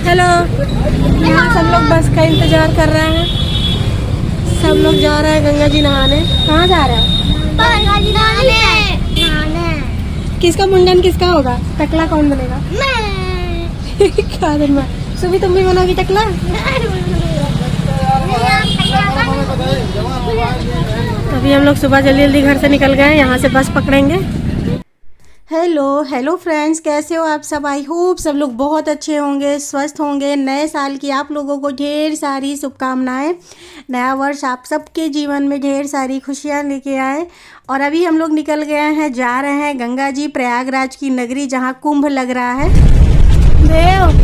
Hello, यहाँ सब लोग बस का इंतजार कर रहे हैं। सब लोग जा रहे हैं गंगा जी नहाने। कहाँ जा रहे हैं? गंगा जी नहाने। किसका मुंडन किसका होगा? टकला कौन बनेगा? मैं। क्या दिन में सुबह तुम भी बनोगी टकला? अभी हम लोग सुबह जल्दी जल्दी घर से निकल गए, यहाँ से बस पकड़ेंगे। हेलो फ्रेंड्स, कैसे हो आप सब? आई होप सब लोग बहुत अच्छे होंगे, स्वस्थ होंगे। नए साल की आप लोगों को ढेर सारी शुभकामनाएं। नया वर्ष आप सबके जीवन में ढेर सारी खुशियां लेके आए। और अभी हम लोग निकल गए हैं, जा रहे हैं गंगा जी, प्रयागराज की नगरी जहां कुंभ लग रहा है। देव,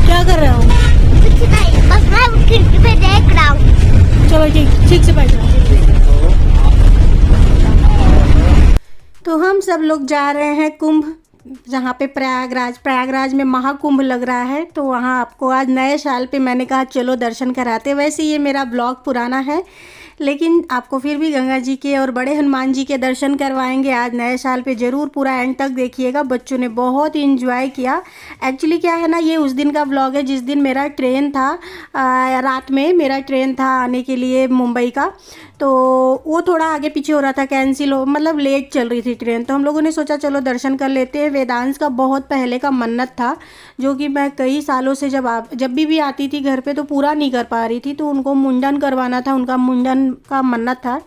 क्या कर रहे हो? कुछ नहीं, बस मैं खिड़की पे देख रहा हूँ। चलो ठीक से बैठ जाओ। तो हम सब लोग जा रहे हैं कुंभ, जहाँ पे प्रयागराज में महाकुंभ लग रहा है। तो वहाँ आपको आज नए साल पे मैंने कहा चलो दर्शन कराते। वैसे ये मेरा ब्लॉग पुराना है, लेकिन आपको फिर भी गंगा जी के और बड़े हनुमान जी के दर्शन करवाएंगे आज नए साल पे। ज़रूर पूरा एंड तक देखिएगा। बच्चों ने बहुत इंजॉय किया। एक्चुअली क्या है ना, ये उस दिन का ब्लॉग है जिस दिन मेरा ट्रेन था, रात में मेरा ट्रेन था आने के लिए मुंबई का। तो वो थोड़ा आगे पीछे हो रहा था, कैंसिल हो, मतलब लेट चल रही थी ट्रेन। तो हम लोगों ने सोचा चलो दर्शन कर लेते हैं। वेदांश का बहुत पहले का मन्नत था, जो कि मैं कई सालों से जब भी आती थी घर पे तो पूरा नहीं कर पा रही थी। तो उनको मुंडन करवाना था, उनका मुंडन का मन्नत था,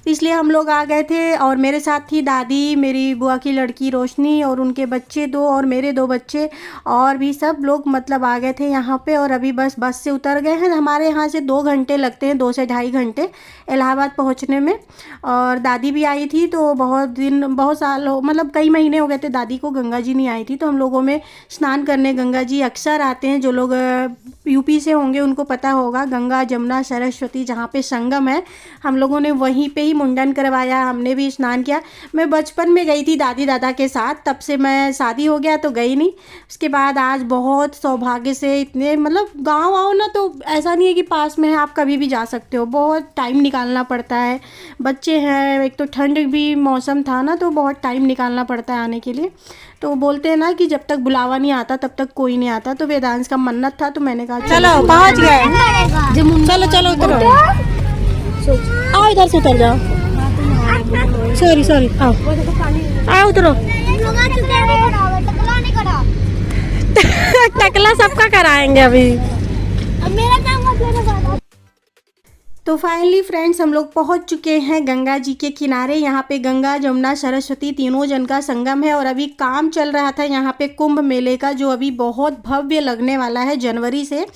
इसलिए हम लोग आ गए थे। और मेरे साथ थी दादी, मेरी बुआ की लड़की रोशनी और उनके बच्चे 2 और मेरे 2 बच्चे, और भी सब लोग मतलब आ गए थे यहाँ पे। और अभी बस से उतर गए हैं। हमारे यहाँ से 2 घंटे लगते हैं, 2 से ढाई घंटे इलाहाबाद पहुँचने में। और दादी भी आई थी, तो बहुत साल हो, मतलब कई महीने हो गए थे दादी को गंगा जी नहीं आई थी। तो हम लोगों में स्नान करने गंगा जी अक्सर आते हैं। जो लोग यूपी से होंगे उनको पता होगा, गंगा जमुना सरस्वती जहाँ पे संगम है, हम लोगों ने वहीं पे ही मुंडन करवाया। हमने भी स्नान किया। मैं बचपन में गई थी दादी दादा के साथ, तब से मैं शादी हो गया तो गई नहीं। उसके बाद आज बहुत सौभाग्य से इतने, मतलब गांव आओ ना तो ऐसा नहीं है कि पास में है, आप कभी भी जा सकते हो। बहुत टाइम निकालना पड़ता है, बच्चे हैं, एक तो ठंड भी मौसम था ना, तो बहुत टाइम निकालना पड़ता है आने के लिए। तो बोलते हैं ना कि जब तक बुलावा नहीं आता तब तक कोई नहीं आता। तो वेदांश का मन्नत था, तो मैंने कहा चलो पहुँच गए। चलो उतरो, आओ इधर से उतर जाओ। सॉरी आओ उतरो। टकला सबका कराएंगे अभी। मेरा काम तो फाइनली फ्रेंड्स, हम लोग पहुंच चुके हैं गंगा जी के किनारे। यहाँ पे गंगा जमुना सरस्वती तीनों जन का संगम है। और अभी काम चल रहा था यहाँ पे कुंभ मेले का, जो अभी बहुत भव्य लगने वाला है जनवरी से।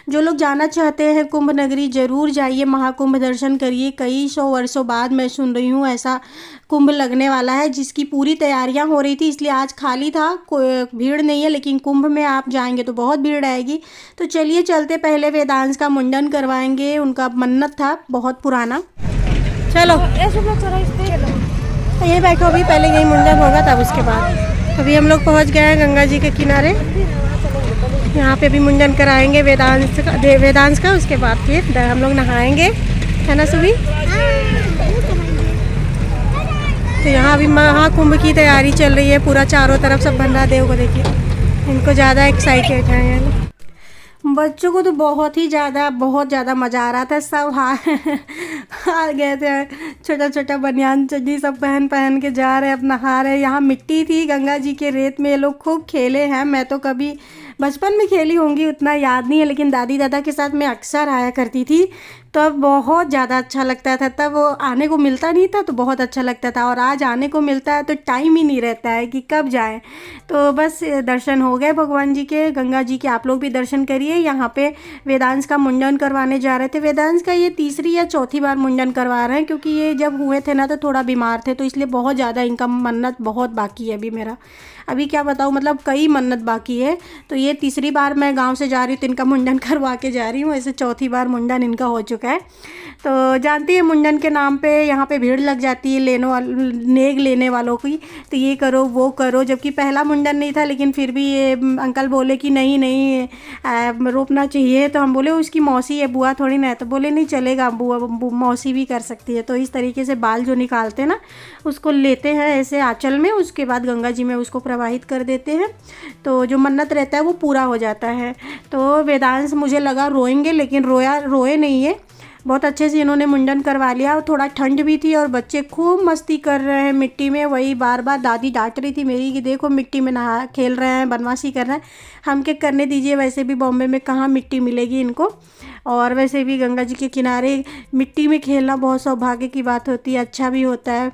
जो लोग जाना चाहते हैं कुंभ नगरी, ज़रूर जाइए, महाकुंभ दर्शन करिए। कई 100 वर्षों बाद मैं सुन रही हूँ ऐसा कुंभ लगने वाला है, जिसकी पूरी तैयारियां हो रही थी। इसलिए आज खाली था, कोई भीड़ नहीं है। लेकिन कुंभ में आप जाएंगे तो बहुत भीड़ आएगी। तो चलिए चलते, पहले वेदांश का मुंडन करवाएंगे, उनका मन्नत था बहुत पुराना। चलो यहीं बैठो, अभी पहले यही मुंडन होगा तब उसके बाद। अभी हम लोग पहुँच गए हैं गंगा जी के किनारे। यहाँ पे भी मुंडन कराएंगे वेदांश का। उसके बाद फिर हम लोग नहाएंगे, है ना सुबी? तो यहाँ अभी महाकुंभ की तैयारी चल रही है, पूरा चारों तरफ सब बन रहा। देव को देखिए, इनको ज़्यादा एक्साइटेड है यार। बच्चों को तो बहुत ज़्यादा मज़ा आ रहा था। सब हार गए थे, छोटा बनियान चड्डी सब पहन के जा रहे, अब नहा रहे। यहाँ मिट्टी थी गंगा जी के रेत में, ये लोग खूब खेले हैं। मैं तो कभी बचपन में खेली होंगी, उतना याद नहीं है, लेकिन दादी दादा के साथ मैं अक्सर आया करती थी। तब बहुत ज़्यादा अच्छा लगता था। तब वो आने को मिलता नहीं था तो बहुत अच्छा लगता था, और आज आने को मिलता है तो टाइम ही नहीं रहता है कि कब जाएं। तो बस दर्शन हो गए भगवान जी के, गंगा जी के। आप लोग भी दर्शन करिए। यहाँ पे वेदांश का मुंडन करवाने जा रहे थे। वेदांश का ये 3री या चौथी बार मुंडन करवा रहे हैं, क्योंकि ये जब हुए थे ना तो थोड़ा बीमार थे, तो इसलिए बहुत ज़्यादा इनका मन्नत बहुत बाकी है अभी मेरा। अभी क्या बताऊँ, मतलब कई मन्नत बाकी है। तो ये 3री बार मैं गांव से जा रही हूँ तो इनका मुंडन करवा के जा रही हूँ। ऐसे 4थी बार मुंडन इनका हो चुका है। तो जानती है मुंडन के नाम पे यहाँ पे भीड़ लग जाती है नेग लेने वालों की, तो ये करो वो करो। जबकि पहला मुंडन नहीं था, लेकिन फिर भी ये अंकल बोले कि नहीं नहीं रोकना चाहिए। तो हम बोले उसकी मौसी है, बुआ थोड़ी ना है। तो बोले नहीं चलेगा, बुआ मौसी भी कर सकती है। तो इस तरीके से बाल जो निकालते हैं ना, उसको लेते हैं ऐसे आंचल में, उसके बाद गंगा जी में उसको प्रवाहित कर देते हैं। तो जो मन्नत रहता है वो पूरा हो जाता है। तो वेदांश मुझे लगा रोएंगे, लेकिन रोए नहीं है। बहुत अच्छे से इन्होंने मुंडन करवा लिया। थोड़ा ठंड भी थी और बच्चे खूब मस्ती कर रहे हैं मिट्टी में। वही बार बार दादी डांट रही थी मेरी कि देखो मिट्टी में नहा खेल रहे हैं, बदमाशी कर रहे हैं। हम क्या करने दीजिए, वैसे भी बॉम्बे में कहाँ मिट्टी मिलेगी इनको। और वैसे भी गंगा जी के किनारे मिट्टी में खेलना बहुत सौभाग्य की बात होती है, अच्छा भी होता है।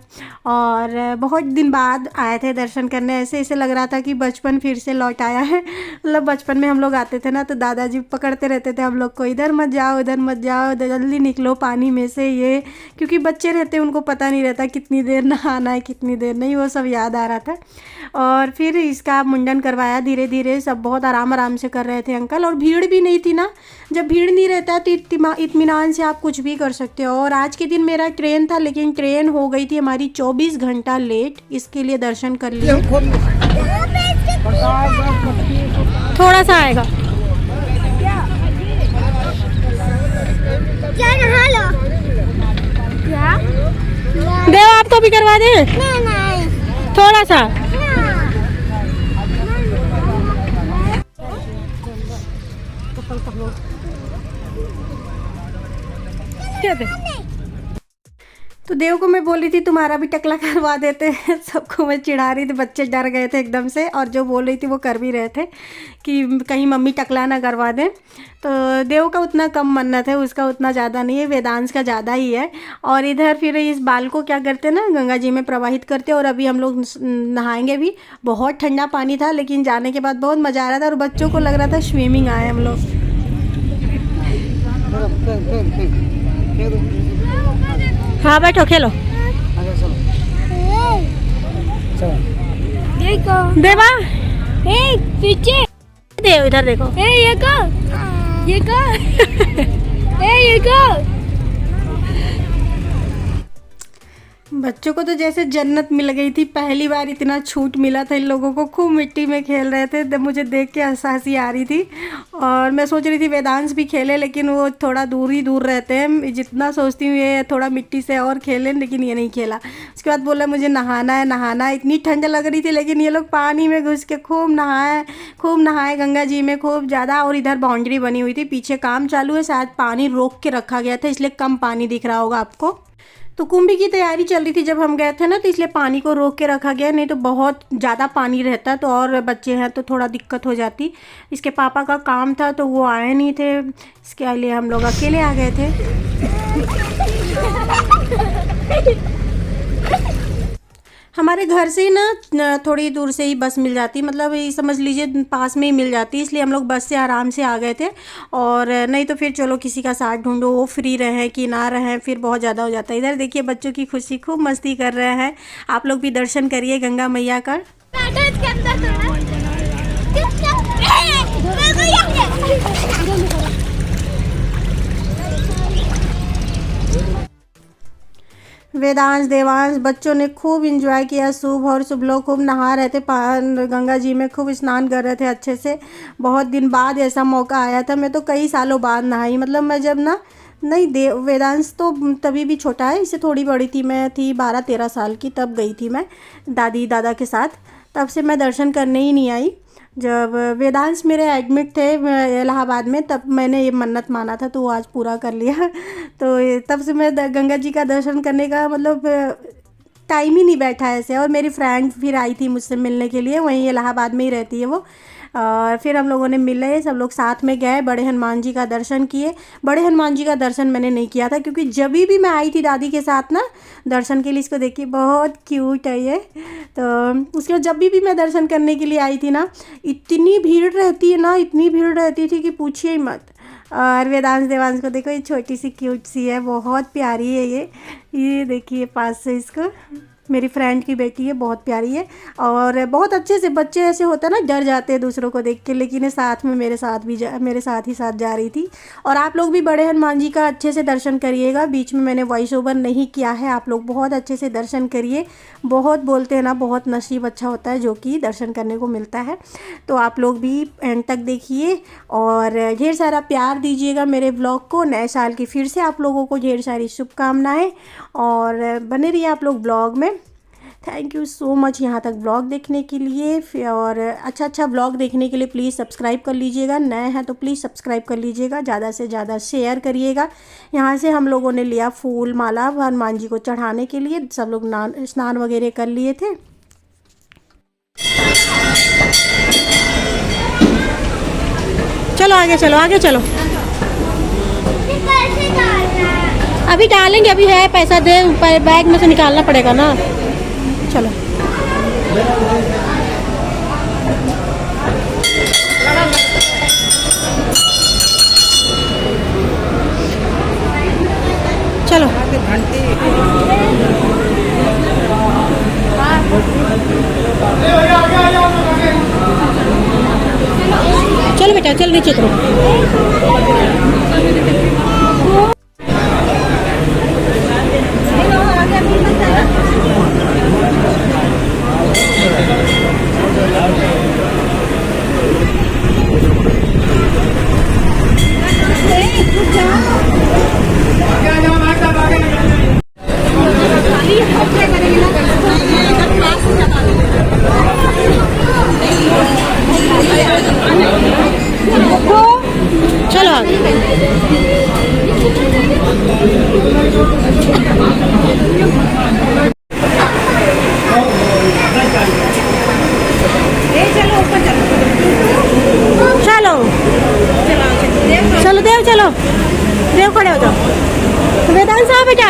और बहुत दिन बाद आए थे दर्शन करने, ऐसे लग रहा था कि बचपन फिर से लौट आया है। मतलब बचपन में हम लोग आते थे ना, तो दादाजी पकड़ते रहते थे हम लोग को, इधर मत जाओ उधर मत जाओ, जल्दी निकलो पानी में से। ये क्योंकि बच्चे रहते हैं, उनको पता नहीं रहता कितनी देर नहाना है कितनी देर नहीं, वो सब याद आ रहा था। और फिर इसका मुंडन करवाया धीरे धीरे, सब बहुत आराम से कर रहे थे अंकल। और भीड़ भी नहीं थी ना, जब भीड़ नहीं रहता है तो इत्मीनान से आप कुछ भी कर सकते हो। और आज के दिन मेरा ट्रेन था, लेकिन ट्रेन हो गई थी हमारी 24 घंटा लेट, इसके लिए दर्शन कर लिए। थोड़ा सा आएगा, क्या नहा लो? क्या? देव आपको भी करवा दे नहीं थोड़ा सा। तो देव को मैं बोल रही थी तुम्हारा भी टकला करवा देते हैं। सबको मैं चिढ़ा रही थी, बच्चे डर गए थे एकदम से, और जो बोल रही थी वो कर भी रहे थे कि कहीं मम्मी टकला ना करवा दें। तो देव का उतना कम मन्नत है, उसका उतना ज़्यादा नहीं है, वेदांश का ज़्यादा ही है। और इधर फिर इस बाल को क्या करते हैं ना, गंगा जी में प्रवाहित करते। और अभी हम लोग नहाएंगे भी। बहुत ठंडा पानी था, लेकिन जाने के बाद बहुत मज़ा आ रहा था, और बच्चों को लग रहा था स्विमिंग आए हम लोग। हाँ बैठो खेलो। देवा पीछे देव इधर देखो। ये बच्चों को तो जैसे जन्नत मिल गई थी, पहली बार इतना छूट मिला था इन लोगों को। खूब मिट्टी में खेल रहे थे, तब मुझे देख के हंसी आ रही थी। और मैं सोच रही थी वेदांश भी खेले, लेकिन वो थोड़ा दूर रहते हैं। जितना सोचती हूँ ये थोड़ा मिट्टी से और खेलें, लेकिन ये नहीं खेला। उसके बाद बोला मुझे नहाना है। इतनी ठंड लग रही थी, लेकिन ये लोग पानी में घुस के खूब नहाए गंगा जी में खूब ज़्यादा। और इधर बाउंड्री बनी हुई थी, पीछे काम चालू है, शायद पानी रोक के रखा गया था, इसलिए कम पानी दिख रहा होगा आपको। तो कुंभ की तैयारी चल रही थी जब हम गए थे ना, तो इसलिए पानी को रोक के रखा गया, नहीं तो बहुत ज़्यादा पानी रहता तो, और बच्चे हैं तो थोड़ा दिक्कत हो जाती। इसके पापा का काम था तो वो आए नहीं थे, इसके लिए हम लोग अकेले आ गए थे। हमारे घर से ही ना थोड़ी दूर से ही बस मिल जाती, मतलब ये समझ लीजिए पास में ही मिल जाती, इसलिए हम लोग बस से आराम से आ गए थे। और नहीं तो फिर चलो किसी का साथ ढूंढो, वो फ्री रहे कि ना रहे, फिर बहुत ज़्यादा हो जाता है। इधर देखिए बच्चों की खुशी, खूब मस्ती कर रहे हैं। आप लोग भी दर्शन करिए गंगा मैया का। वेदांश देवांश बच्चों ने खूब एंजॉय किया। शुभ और शुभ लोग खूब नहा रहे थे, गंगा जी में खूब स्नान कर रहे थे अच्छे से। बहुत दिन बाद ऐसा मौका आया था, मैं तो कई सालों बाद नहाई। मतलब मैं जब ना नहीं वेदांश तो तभी भी छोटा है, इससे थोड़ी बड़ी थी, मैं थी 12-13 साल की, तब गई थी मैं दादी दादा के साथ। तब से मैं दर्शन करने ही नहीं आई। जब वेदांश मेरे एडमिट थे इलाहाबाद में, तब मैंने ये मन्नत माना था, तो वो आज पूरा कर लिया। तो तब से मैं गंगा जी का दर्शन करने का मतलब टाइम ही नहीं बैठा ऐसे। और मेरी फ्रेंड फिर आई थी मुझसे मिलने के लिए, वहीं इलाहाबाद में ही रहती है वो। और फिर हम लोगों ने मिले, सब लोग साथ में गए, बड़े हनुमान जी का दर्शन किए। बड़े हनुमान जी का दर्शन मैंने नहीं किया था, क्योंकि जब भी मैं आई थी दादी के साथ ना दर्शन के लिए, इसको देखिए बहुत क्यूट है ये। तो उसके बाद जब भी मैं दर्शन करने के लिए आई थी ना, इतनी भीड़ रहती है ना, इतनी भीड़ रहती थी कि पूछिए ही मत। और वेदांश देवांश को देखो, ये छोटी सी क्यूट सी है, बहुत प्यारी है ये देखिए पास से इसको, मेरी फ्रेंड की बेटी है, बहुत प्यारी है और बहुत अच्छे से, बच्चे ऐसे होते हैं ना डर जाते हैं दूसरों को देख के, लेकिन ये साथ में मेरे साथ ही साथ जा रही थी। और आप लोग भी बड़े हनुमान जी का अच्छे से दर्शन करिएगा। बीच में मैंने वॉइस ओवर नहीं किया है, आप लोग बहुत अच्छे से दर्शन करिए। बहुत बोलते हैं ना, बहुत नसीब अच्छा होता है जो कि दर्शन करने को मिलता है। तो आप लोग भी एंड तक देखिए और ढेर सारा प्यार दीजिएगा मेरे ब्लॉग को। नए साल की फिर से आप लोगों को ढेर सारी शुभकामनाएं और बने रहिए आप लोग ब्लॉग में। थैंक यू सो मच यहाँ तक ब्लॉग देखने के लिए। और अच्छा ब्लॉग देखने के लिए प्लीज़ सब्सक्राइब कर लीजिएगा। नए हैं तो प्लीज़ सब्सक्राइब कर लीजिएगा, ज़्यादा से ज़्यादा शेयर करिएगा। यहाँ से हम लोगों ने लिया फूल माला हनुमान जी को चढ़ाने के लिए। सब लोग स्नान वगैरह कर लिए थे। चलो आगे चलो, आगे चलो। कैसे डालना है? अभी डालेंगे, अभी है पैसा दे, बैग में से निकालना पड़ेगा ना। चलो चलो चलो बेटा, चल नीचे करो। चलो चलो देव, चलो देव खड़े हो जाओ। वेदांत साहब बेटा